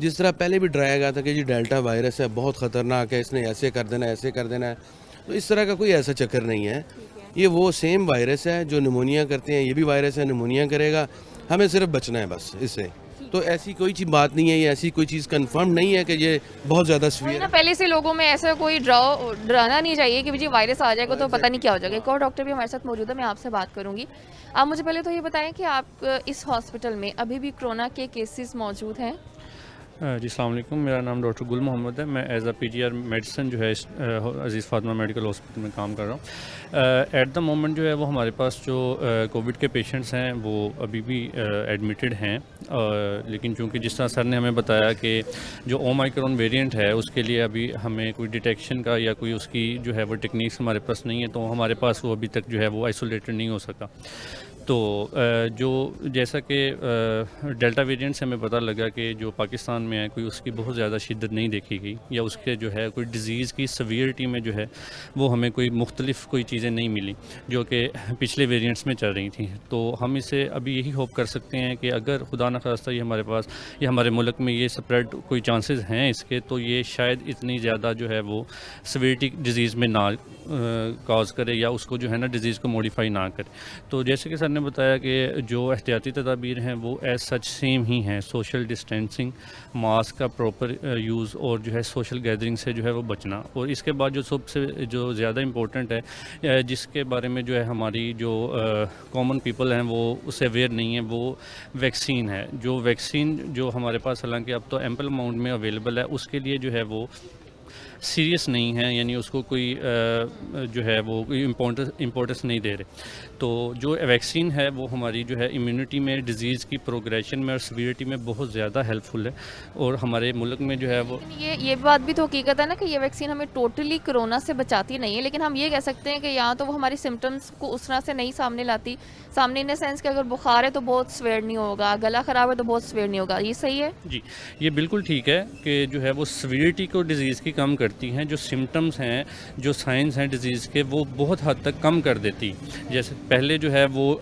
جس طرح پہلے بھی ڈرایا گیا تھا کہ جی ڈیلٹا وائرس ہے، بہت خطرناک ہے، اس نے ایسے کر دینا ہے، ایسے کر دینا ہے، تو اس طرح کا کوئی ایسا چکر نہیں ہے. یہ وہ سیم وائرس ہے جو نمونیا کرتے ہیں، یہ بھی وائرس ہے، نمونیا کرے گا، ہمیں صرف بچنا ہے بس اس سے. تو ایسی کوئی چیز بات نہیں ہے، یہ ایسی کوئی چیز کنفرم نہیں ہے کہ یہ بہت زیادہ سویئر ہے. پہلے سے لوگوں میں ایسا کوئی ڈرانا نہیں چاہیے کہ جی وائرس آ جائے گا تو پتہ نہیں کیا ہو جائے گا. ایک اور ڈاکٹر بھی ہمارے ساتھ موجود ہے، میں آپ سے بات کروں گی. آپ مجھے پہلے تو یہ بتائیں کہ آپ اس ہاسپٹل میں ابھی بھی کرونا کے کیسز موجود ہیں؟ جی السلام علیکم، میرا نام ڈاکٹر گل محمد ہے. میں as A P G R medicine جو ہے عزیز فاطمہ میڈیکل ہاسپٹل میں کام کر رہا ہوں. ایٹ دا مومنٹ جو ہے وہ ہمارے پاس جو کووڈ کے پیشنٹس ہیں وہ ابھی بھی ایڈمیٹڈ ہیں. لیکن چونکہ جس طرح سر نے ہمیں بتایا کہ جو اومائکرون ویریئنٹ ہے اس کے لیے ابھی ہمیں کوئی ڈیٹیکشن کا یا کوئی اس کی جو ہے وہ ٹیکنیکس ہمارے پاس نہیں ہے، تو ہمارے پاس وہ ابھی تک جو ہے وہ آئسولیٹڈ نہیں ہو سکا. تو جو جیسا کہ ڈیلٹا ویریئنٹ سے ہمیں پتہ لگا کہ جو پاکستان میں ہے کوئی اس کی بہت زیادہ شدت نہیں دیکھی گئی، یا اس کے جو ہے کوئی ڈیزیز کی سویئرٹی میں جو ہے وہ ہمیں کوئی مختلف کوئی چیزیں نہیں ملی جو کہ پچھلے ویریئنٹس میں چل رہی تھیں. تو ہم اسے ابھی یہی ہوپ کر سکتے ہیں کہ اگر خدا نخواستہ یہ ہمارے پاس یا ہمارے ملک میں یہ سپریڈ کوئی چانسز ہیں اس کے، تو یہ شاید اتنی زیادہ جو ہے وہ سویئرٹی ڈیزیز میں نہ کاز کرے یا اس کو جو ہے نا ڈیزیز کو موڈیفائی نہ کرے. تو جیسے کہ سر نے بتایا کہ جو احتیاطی تدابیر ہیں وہ ایز سچ سیم ہی ہیں. سوشل ڈسٹینسنگ، ماسک کا پراپر یوز اور جو ہے سوشل گیدرنگ سے جو ہے وہ بچنا. اور اس کے بعد جو سب سے جو زیادہ امپورٹنٹ ہے جس کے بارے میں جو ہے ہماری جو کامن پیپل ہیں وہ اس سے اویئر نہیں ہیں، وہ ویکسین ہے. جو ویکسین جو ہمارے پاس حالانکہ اب تو ایمپل اماؤنٹ میں اویلیبل ہے، اس کے لیے جو ہے وہ سیریس نہیں ہے، یعنی اس کو کوئی جو ہے وہ کوئی امپورٹنس نہیں دے رہے. تو جو ویکسین ہے وہ ہماری جو ہے امیونٹی میں، ڈیزیز کی پروگریشن میں اور سیویرٹی میں بہت زیادہ ہیلپ فل ہے. اور ہمارے ملک میں جو ہے وہ یہ بات بھی تو حقیقت ہے نا کہ یہ ویکسین ہمیں ٹوٹلی کرونا سے بچاتی نہیں ہے، لیکن ہم یہ کہہ سکتے ہیں کہ یہاں تو وہ ہماری سمٹمز کو اس طرح سے نہیں سامنے لاتی. سامنے ان سینس کہ اگر بخار ہے تو بہت سویئر نہیں ہوگا، گلا خراب ہے تو بہت سویئر نہیں ہوگا. یہ صحیح ہے؟ جی یہ بالکل ٹھیک ہے کہ جو ہے وہ سیویرٹی کو ڈیزیز کی کم کرتی ہیں. جو سمٹمز ہیں، جو سائنس ہیں ڈیزیز کے، وہ بہت حد تک کم کر دیتی. جیسے پہلے جو ہے وہ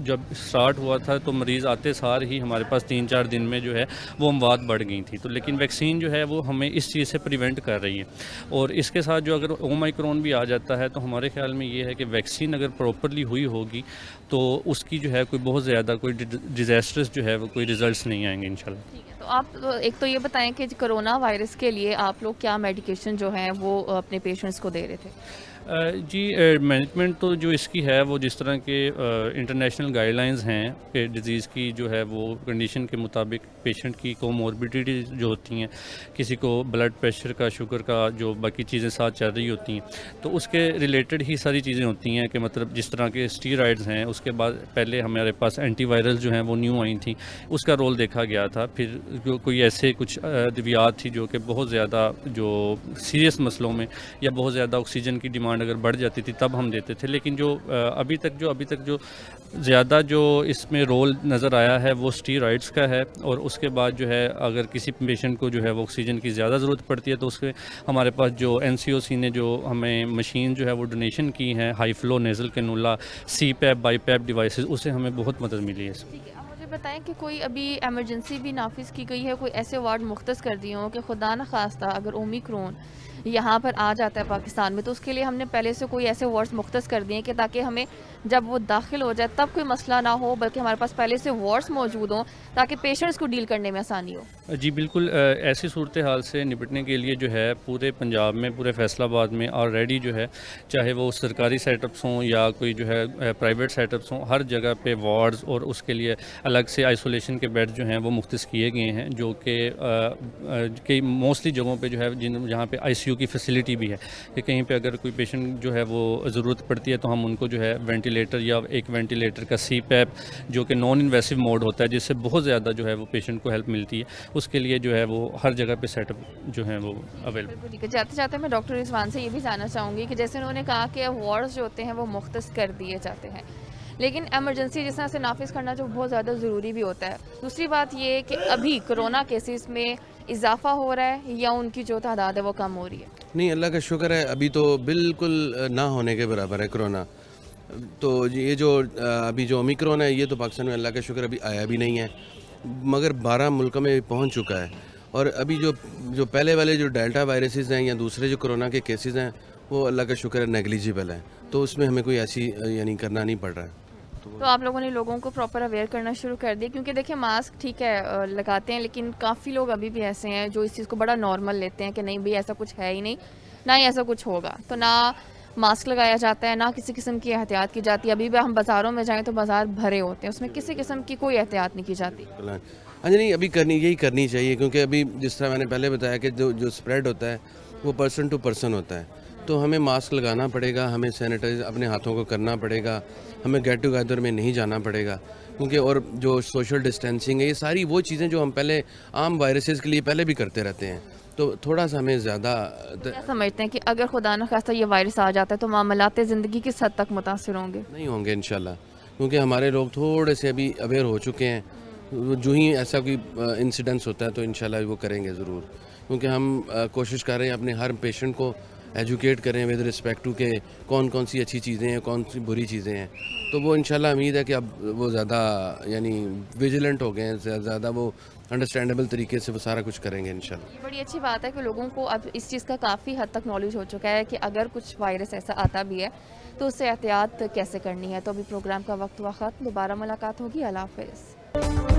جب سٹارٹ ہوا تھا تو مریض آتے سار ہی ہمارے پاس 3-4 دن میں جو ہے وہ اموات بڑھ گئی تھی. تو لیکن ویکسین جو ہے وہ ہمیں اس چیز سے پریونٹ کر رہی ہے. اور اس کے ساتھ جو اگر اومائکرون بھی آ جاتا ہے تو ہمارے خیال میں یہ ہے کہ ویکسین اگر پراپرلی ہوئی ہوگی تو اس کی جو ہے کوئی بہت زیادہ کوئی ڈیزاسٹرس جو ہے وہ کوئی ریزلٹس نہیں آئیں گے انشاءاللہ. تو آپ ایک تو یہ بتائیں کہ کرونا وائرس کے لیے آپ لوگ کیا میڈیکیشن جو ہیں وہ اپنے پیشنٹس کو دے رہے تھے؟ جی مینجمنٹ تو جو اس کی ہے وہ جس طرح کے انٹرنیشنل گائیڈ لائنز ہیں کہ ڈیزیز کی جو ہے وہ کنڈیشن کے مطابق پیشنٹ کی کوموربیڈیٹی جو ہوتی ہیں، کسی کو بلڈ پریشر کا، شوگر کا، جو باقی چیزیں ساتھ چل رہی ہوتی ہیں، تو اس کے ریلیٹڈ ہی ساری چیزیں ہوتی ہیں. کہ مطلب جس طرح کے اسٹیرائڈز ہیں، اس کے بعد پہلے ہمارے پاس اینٹی وائرل جو ہیں وہ نیو آئی تھیں، اس کا رول دیکھا گیا تھا. پھر جو کوئی ایسے کچھ ادویات تھی جو کہ بہت زیادہ جو سیریس مسئلوں میں یا بہت زیادہ آکسیجن کی ڈیمانڈ اگر بڑھ جاتی تھی تب ہم دیتے تھے. لیکن جو ابھی تک جو زیادہ جو اس میں رول نظر آیا ہے وہ اسٹیرائڈس کا ہے. اور اس کے بعد جو ہے اگر کسی پیشنٹ کو جو ہے وہ آکسیجن کی زیادہ ضرورت پڑتی ہے تو اس کے ہمارے پاس جو NCOC نے جو ہمیں مشین جو ہے وہ ڈونیشن کی ہیں، high flow nasal cannula, CPAP, BiPAP devices, اسے ہمیں بہت مدد ملی ہے. ٹھیک ہے، اب مجھے بتائیں کہ کوئی ابھی ایمرجنسی بھی نافذ کی گئی ہے، کوئی ایسے وارڈ مختص کر دیے ہوں کہ خدا نخواستہ اگر اومیکرون یہاں پر آ جاتا ہے پاکستان میں تو اس کے لیے ہم نے پہلے سے کوئی ایسے وارڈز مختص کر دیے ہیں کہ تاکہ ہمیں جب وہ داخل ہو جائے تب کوئی مسئلہ نہ ہو، بلکہ ہمارے پاس پہلے سے وارڈز موجود ہوں تاکہ پیشنٹس کو ڈیل کرنے میں آسانی ہو؟ جی بالکل، ایسی صورتحال سے نپٹنے کے لیے جو ہے پورے پنجاب میں، پورے فیصل آباد میں آلریڈی جو ہے چاہے وہ سرکاری سیٹ اپس ہوں یا کوئی جو ہے پرائیویٹ سیٹ اپس ہوں، ہر جگہ پہ وارڈز اور اس کے لیے الگ سے آئسولیشن کے بیڈ جو ہیں وہ مختص کیے گئے ہیں. جو کہ موسٹلی جگہوں پہ جو ہے جہاں پہ ICU کی فیسلٹی بھی ہے کہ کہیں پہ اگر کوئی پیشنٹ جو ہے وہ ضرورت پڑتی ہے تو ہم ان کو جو ہے وینٹیلیٹر یا ایک وینٹیلیٹر کا سی پیپ جو کہ نان انویسو موڈ ہوتا ہے جس سے بہت زیادہ جو ہے وہ پیشنٹ کو ہیلپ ملتی ہے، اس کے لیے جو ہے وہ ہر جگہ پہ سیٹ اپ جو ہیں وہ اویلیبل. ٹھیک ہے، جاتے جاتے میں ڈاکٹر رضوان سے یہ بھی جاننا چاہوں گی کہ جیسے انہوں نے کہا کہ وارڈز جو ہوتے ہیں وہ مختص کر دیے جاتے ہیں، لیکن ایمرجنسی جس طرح سے نافذ کرنا جو بہت زیادہ ضروری بھی ہوتا ہے. دوسری بات یہ کہ ابھی کرونا کیسز میں اضافہ ہو رہا ہے یا ان کی جو تعداد ہے وہ کم ہو رہی ہے؟ نہیں، اللہ کا شکر ہے، ابھی تو بالکل نہ ہونے کے برابر ہے کرونا. تو یہ جو ابھی جو اومیکرون ہے یہ تو پاکستان میں اللہ کا شکر ابھی آیا بھی نہیں ہے، مگر 12 ملکوں میں پہنچ چکا ہے. اور ابھی جو پہلے والے جو ڈیلٹا وائرسز ہیں یا دوسرے جو کرونا کے کیسز ہیں وہ اللہ کا شکر ہے نیگلیجیبل ہیں، تو اس میں ہمیں کوئی ایسی یعنی کرنا نہیں پڑ رہا ہے. تو آپ لوگوں نے لوگوں کو پراپر اویئر کرنا شروع کر دیا، کیونکہ دیکھیں ماسک ٹھیک ہے لگاتے ہیں، لیکن کافی لوگ ابھی بھی ایسے ہیں جو اس چیز کو بڑا نارمل لیتے ہیں کہ نہیں بھئی ایسا کچھ ہے ہی نہیں، نہ ہی ایسا کچھ ہوگا، تو نہ ماسک لگایا جاتا ہے، نہ کسی قسم کی احتیاط کی جاتی ہے. ابھی بھی ہم بازاروں میں جائیں تو بازار بھرے ہوتے ہیں، اس میں کسی قسم کی کوئی احتیاط نہیں کی جاتی. ہاں جی، نہیں ابھی یہی کرنی چاہیے، کیونکہ ابھی جس طرح میں نے پہلے بتایا کہ جو اسپریڈ ہوتا ہے وہ پرسن ٹو پرسن ہوتا ہے، تو ہمیں ماسک لگانا پڑے گا، ہمیں سینیٹائز اپنے ہاتھوں کو کرنا پڑے گا، ہمیں گیٹ ٹوگیدر میں نہیں جانا پڑے گا، کیونکہ اور جو سوشل ڈسٹینسنگ ہے یہ ساری وہ چیزیں جو ہم پہلے عام وائرسز کے لیے پہلے بھی کرتے رہتے ہیں، تو تھوڑا سا ہمیں زیادہ کیا سمجھتے ہیں کہ اگر خدا نہ خواستہ یہ وائرس آ جاتا ہے تو معاملات زندگی کس حد تک متاثر ہوں گے؟ نہیں ہوں گے انشاءاللہ، کیونکہ ہمارے لوگ تھوڑے سے ابھی اویئر ہو چکے ہیں. جو ہی ایسا کوئی انسیڈنس ہوتا ہے تو انشاءاللہ وہ کریں گے ضرور، کیونکہ ہم کوشش کر رہے ہیں اپنے ہر پیشنٹ کو ایجوکیٹ کریں ود رسپیکٹ ٹو کہ کون سی اچھی چیزیں ہیں، کون سی بری چیزیں ہیں. تو وہ انشاءاللہ امید ہے کہ اب وہ زیادہ یعنی ویجیلنٹ ہو گئے ہیں، زیادہ وہ انڈرسٹینڈیبل طریقے سے وہ سارا کچھ کریں گے انشاءاللہ. یہ بڑی اچھی بات ہے کہ لوگوں کو اب اس چیز کا کافی حد تک نالج ہو چکا ہے کہ اگر کچھ وائرس ایسا آتا بھی ہے تو اس سے احتیاط کیسے کرنی ہے. تو ابھی پروگرام کا وقت ہوا ختم، دوبارہ ملاقات ہوگی. اللہ حافظ.